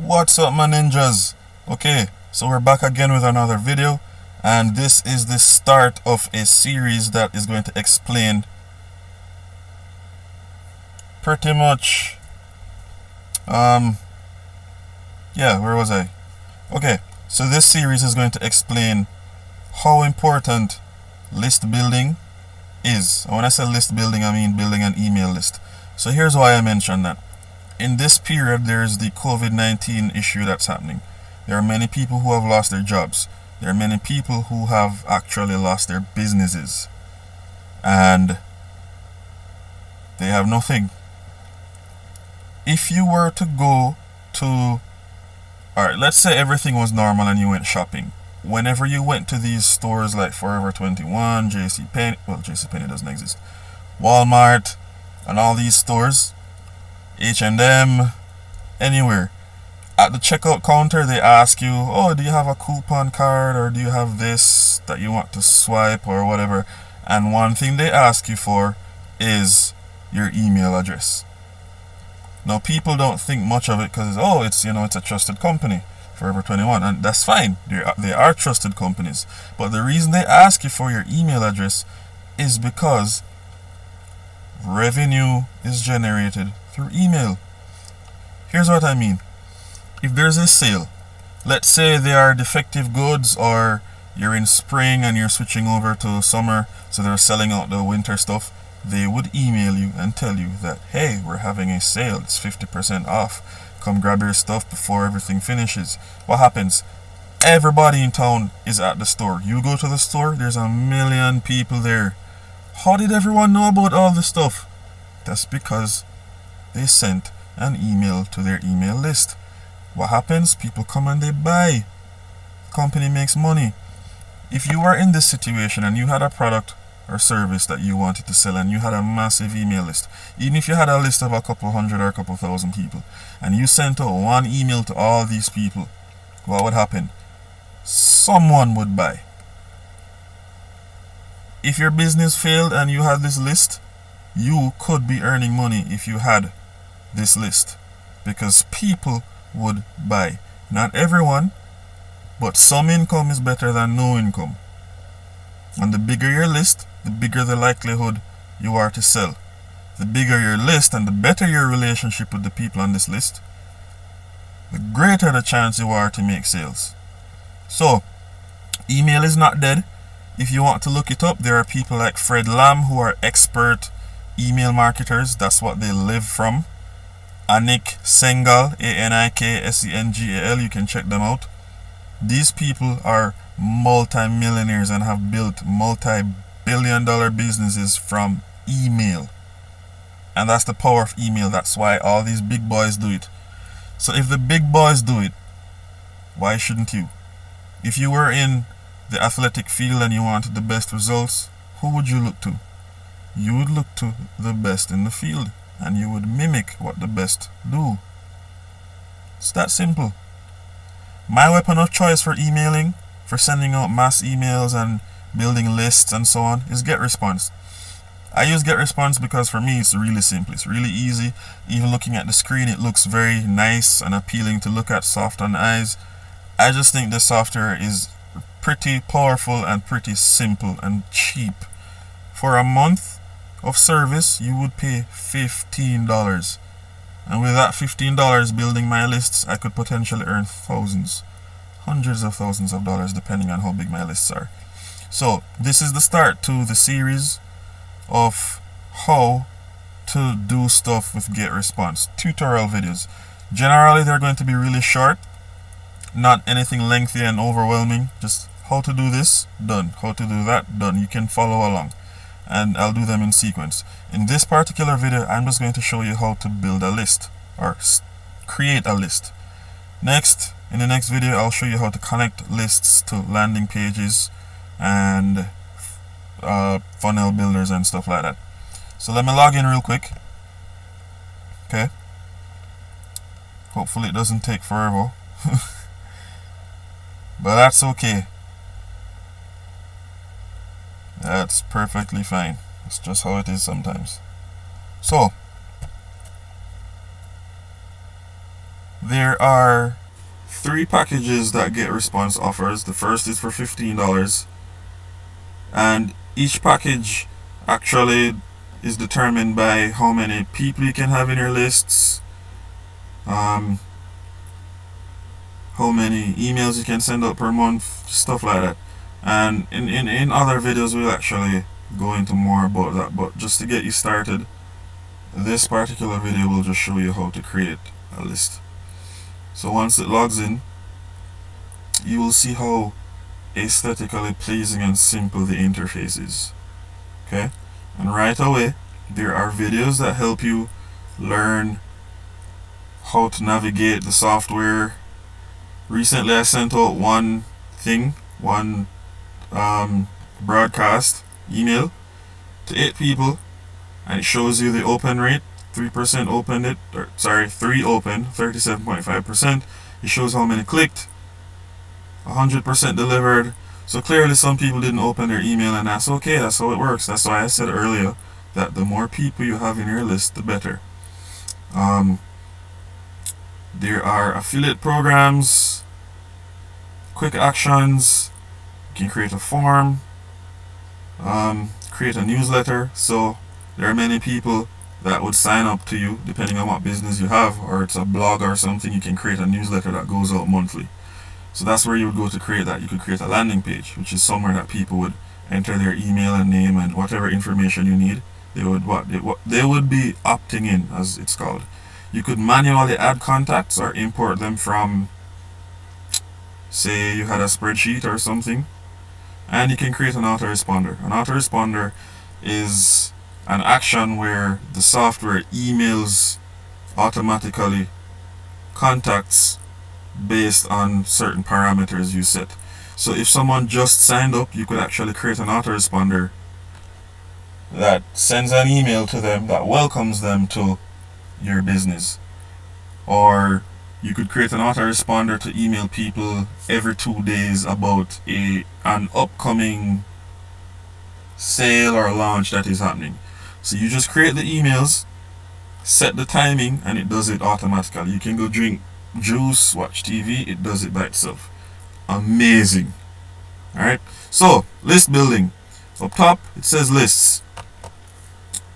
What's up, my ninjas? Okay, so we're back again with another video, and this is the start of a series that is going to explain pretty much yeah, where was I? Okay, so this series is going to explain how important list building is. And when I say list building, I mean building an email list. So here's why I mentioned that. In this period, there's the COVID-19 issue that's happening. There are many people who have lost their jobs. There are many people who have actually lost their businesses. And they have nothing. If you were to go to, alright, let's say everything was normal and you went shopping. Whenever you went to these stores like Forever 21, JCPenney, well, JCPenney doesn't exist, Walmart, and all these stores, H&M, anywhere, at the checkout counter they ask you, oh, do you have a coupon card, or do you have this that you want to swipe or whatever, and one thing they ask you for is your email address. Now people don't think much of it because it's a trusted company, Forever 21, and that's fine. They are trusted companies, but the reason they ask you for your email address is because revenue is generated through email. Here's what I mean. If there's a sale, let's say they are defective goods, or you're in spring and you're switching over to summer, so they're selling out the winter stuff, they would email you and tell you that, hey, we're having a sale, it's 50% off, come grab your stuff before everything finishes. What happens? Everybody in town is at the store. You go to the store, there's a million people there. How did everyone know about all this stuff? That's because they sent an email to their email list. What happens? People come and they buy. The company makes money. If you were in this situation and you had a product or service that you wanted to sell and you had a massive email list, even if you had a list of a couple hundred or a couple thousand people, and you sent out one email to all these people, what would happen? Someone would buy. If your business failed and you had this list, you could be earning money if you had this list, because people would buy. Not everyone, but some income is better than no income. And the bigger your list, the bigger the likelihood you are to sell. The bigger your list and the better your relationship with the people on this list, the greater the chance you are to make sales. So, email is not dead. If you want to look it up, there are people like Fred Lam who are expert email marketers. That's what they live from. Anik Sengal, Aniksengal, you can check them out. These people are multi-millionaires and have built multi-billion-dollar businesses from email. And that's the power of email. That's why all these big boys do it. So if the big boys do it, why shouldn't you? If you were in the athletic field and you wanted the best results, who would you look to? You would look to the best in the field, and you would mimic what the best do. It's that simple. My weapon of choice for emailing, for sending out mass emails and building lists and so on, is GetResponse. I use GetResponse because for me it's really simple. It's really easy. Even looking at the screen, it looks very nice and appealing to look at, soft on the eyes. I just think the software is pretty powerful and pretty simple and cheap. For a month of service, you would pay $15. And with that $15 building my lists, I could potentially earn thousands, hundreds of thousands of dollars, depending on how big my lists are. So this is the start to the series of how to do stuff with GetResponse tutorial videos. Generally, they're going to be really short, not anything lengthy and overwhelming. Just how to do this, done. How to do that, done. You can follow along, and I'll do them in sequence. In this particular video, I'm just going to show you how to build a list or create a list. Next, in the next video, I'll show you how to connect lists to landing pages and funnel builders and stuff like that. So let me log in real quick. Okay. Hopefully it doesn't take forever. But that's okay. That's perfectly fine. It's just how it is sometimes. So, there are 3 packages that GetResponse offers. The first is for $15, and each package actually is determined by how many people you can have in your lists, how many emails you can send out per month, stuff like that. And in other videos we'll actually go into more about that, but just to get you started, this particular video will just show you how to create a list. So once it logs in, you will see how aesthetically pleasing and simple the interface is. Okay, and right away there are videos that help you learn how to navigate the software. Recently I sent out one broadcast email to 8 people, and it shows you the open rate. 3% opened it, or sorry, 3 opened, 37.5%. It shows how many clicked, 100% delivered. So clearly some people didn't open their email, and that's okay. That's how it works. That's why I said earlier that the more people you have in your list, the better. There are affiliate programs, quick actions. You can create a form, create a newsletter. So there are many people that would sign up to you depending on what business you have, or it's a blog or something. You can create a newsletter that goes out monthly. So that's where you would go to create that. You could create a landing page, which is somewhere that people would enter their email and name and whatever information you need. They would be opting in, as it's called. You could manually add contacts or import them from, say you had a spreadsheet or something, and you can create an autoresponder. An autoresponder is an action where the software emails automatically contacts based on certain parameters you set. So if someone just signed up, you could actually create an autoresponder that sends an email to them that welcomes them to your business. Or you could create an autoresponder to email people every 2 days about an upcoming sale or launch that is happening. So you just create the emails, set the timing, and it does it automatically. You can go drink juice, watch TV, it does it by itself. Amazing. Alright, so list building. Up top it says lists.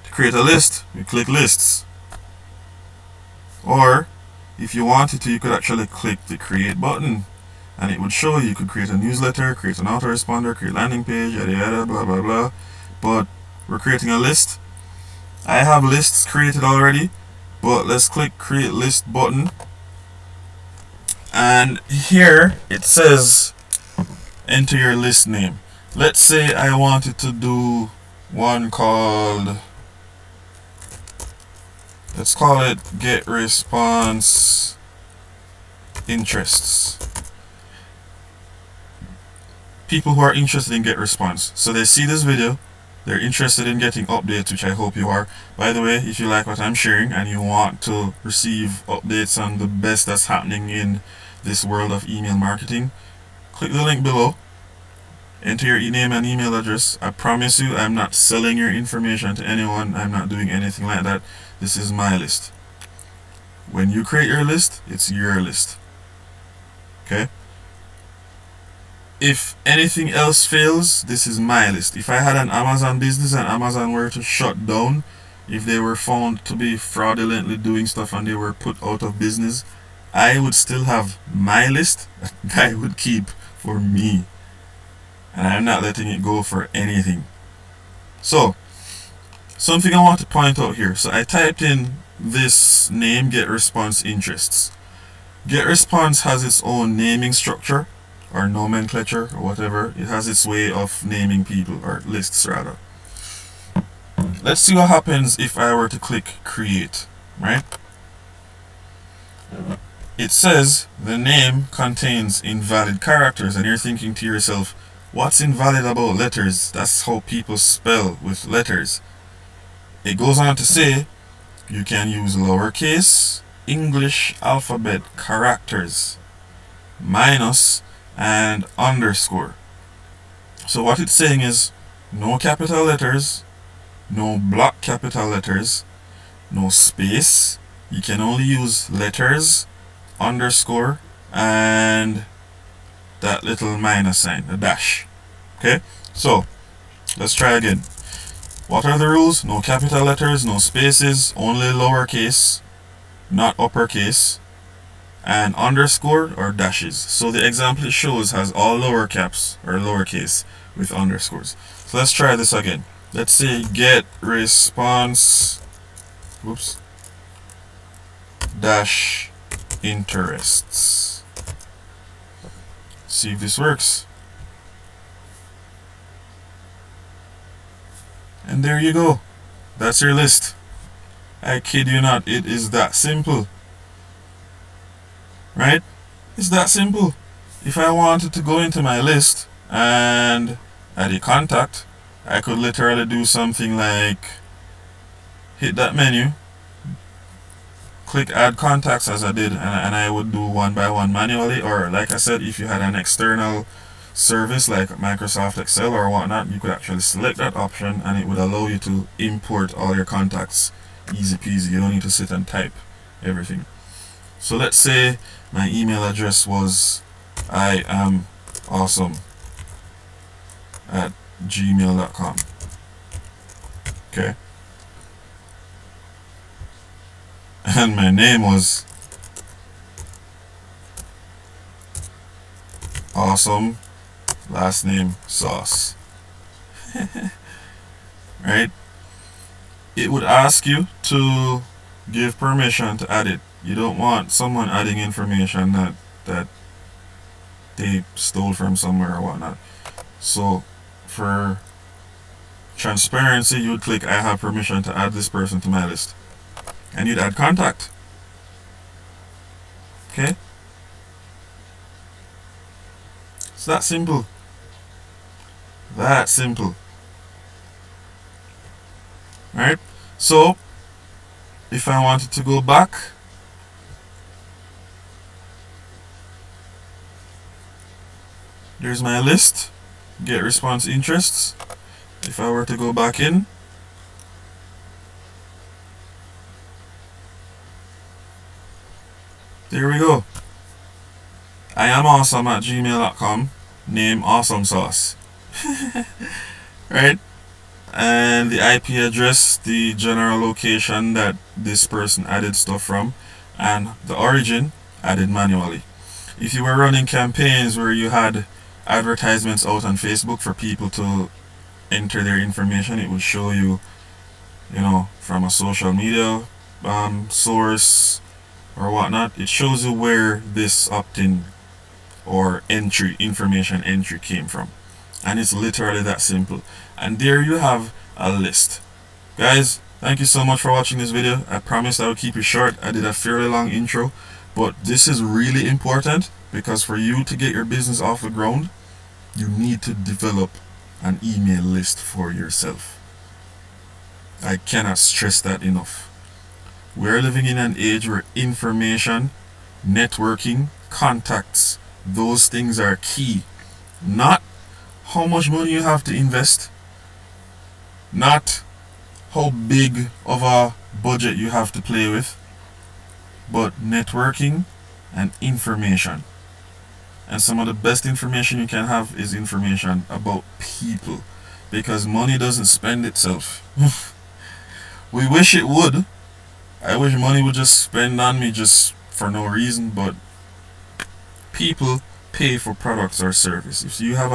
To create a list, we click lists. Or if you wanted to, you could actually click the create button, and it would show you could create a newsletter, create an autoresponder, create a landing page, yada yada, blah blah blah. But we're creating a list. I have lists created already, but let's click create list button, and here it says enter your list name. Let's say I wanted to do one called, let's call it GetResponse interests. People who are interested in GetResponse, so they see this video, they're interested in getting updates, which I hope you are. By the way, if you like what I'm sharing and you want to receive updates on the best that's happening in this world of email marketing, click the link below, enter your name and email address. I promise you I'm not selling your information to anyone. I'm not doing anything like that. This is my list. When you create your list, it's your list. Okay? If anything else fails, this is my list. If I had an Amazon business and Amazon were to shut down, if they were found to be fraudulently doing stuff and they were put out of business, I would still have my list that I would keep for me. And I'm not letting it go for anything. So, something I want to point out here. So I typed in this name, GetResponse interests. GetResponse has its own naming structure, or nomenclature, or whatever. It has its way of naming people, or lists rather. Let's see what happens if I were to click create, right? It says the name contains invalid characters, and you're thinking to yourself, what's invalid about letters? That's how people spell with letters. It goes on to say you can use lowercase English alphabet characters, minus, and underscore. So what it's saying is no capital letters, no block capital letters, no space. You can only use letters underscore and that little minus sign, the dash. Okay, so let's try again. What are the rules? No capital letters, no spaces, only lowercase, not uppercase, and underscore or dashes. So the example it shows has all lower caps or lowercase with underscores. So let's try this again. Let's say get response, whoops, dash interests. See if this works. And there you go. That's your list. I kid you not, it is that simple. Right? It's that simple. If I wanted to go into my list and add a contact, I could literally do something like hit that menu, click add contacts as I did, and I would do one by one manually, or like I said, if you had an external service like Microsoft Excel or whatnot, you could actually select that option and it would allow you to import all your contacts easy peasy. You don't need to sit and type everything. So let's say my email address was iamawesome@gmail.com. Okay, and my name was awesome, last name sauce. Right? It would ask you to give permission to add it. You don't want someone adding information that they stole from somewhere or whatnot. So for transparency, you would click I have permission to add this person to my list, and you'd add contact. Okay, it's that simple. That simple. Right? So if I wanted to go back, there's my list, get response interests. If I were to go back in, there we go. I am awesome@gmail.com, name awesome sauce. Right? And the IP address, the general location that this person added stuff from, and the origin added manually. If you were running campaigns where you had advertisements out on Facebook for people to enter their information, it would show you, from a social media source or whatnot, it shows you where this opt-in or information entry came from. And it's literally that simple. And there you have a list. Guys, thank you so much for watching this video. I promised I would keep it short. I did a fairly long intro, but this is really important because for you to get your business off the ground, you need to develop an email list for yourself. I cannot stress that enough. We're living in an age where information, networking, contacts, those things are key. Not how much money you have to invest, not how big of a budget you have to play with, but networking and information. And some of the best information you can have is information about people, because money doesn't spend itself. We wish it would. I wish money would just spend on me just for no reason, but people pay for products or service. If you have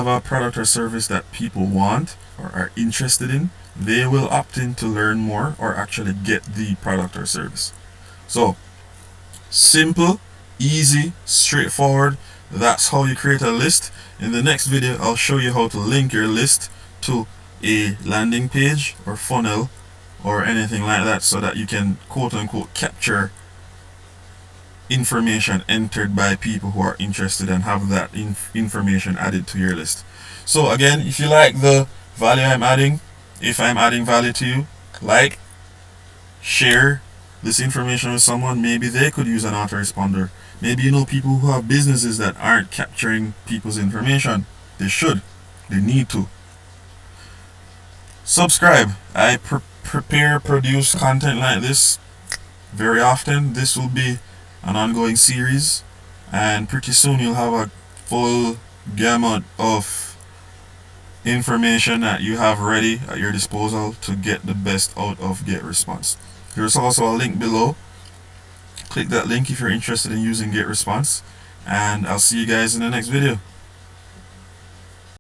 a product or service that people want or are interested in, they will opt in to learn more or actually get the product or service. So simple, easy, straightforward. That's how you create a list. In the next video, I'll show you how to link your list to a landing page or funnel or anything like that, so that you can quote unquote capture information entered by people who are interested and have that information added to your list. So again, if you like the value I'm adding, if I'm adding value to you, like, share this information with someone. Maybe they could use an autoresponder. Maybe you know people who have businesses that aren't capturing people's information. They should. They need to. Subscribe. I produce content like this very often. This will be an ongoing series, and pretty soon you'll have a full gamut of information that you have ready at your disposal to get the best out of GetResponse. There's also a link below. Click that link if you're interested in using GetResponse, and I'll see you guys in the next video.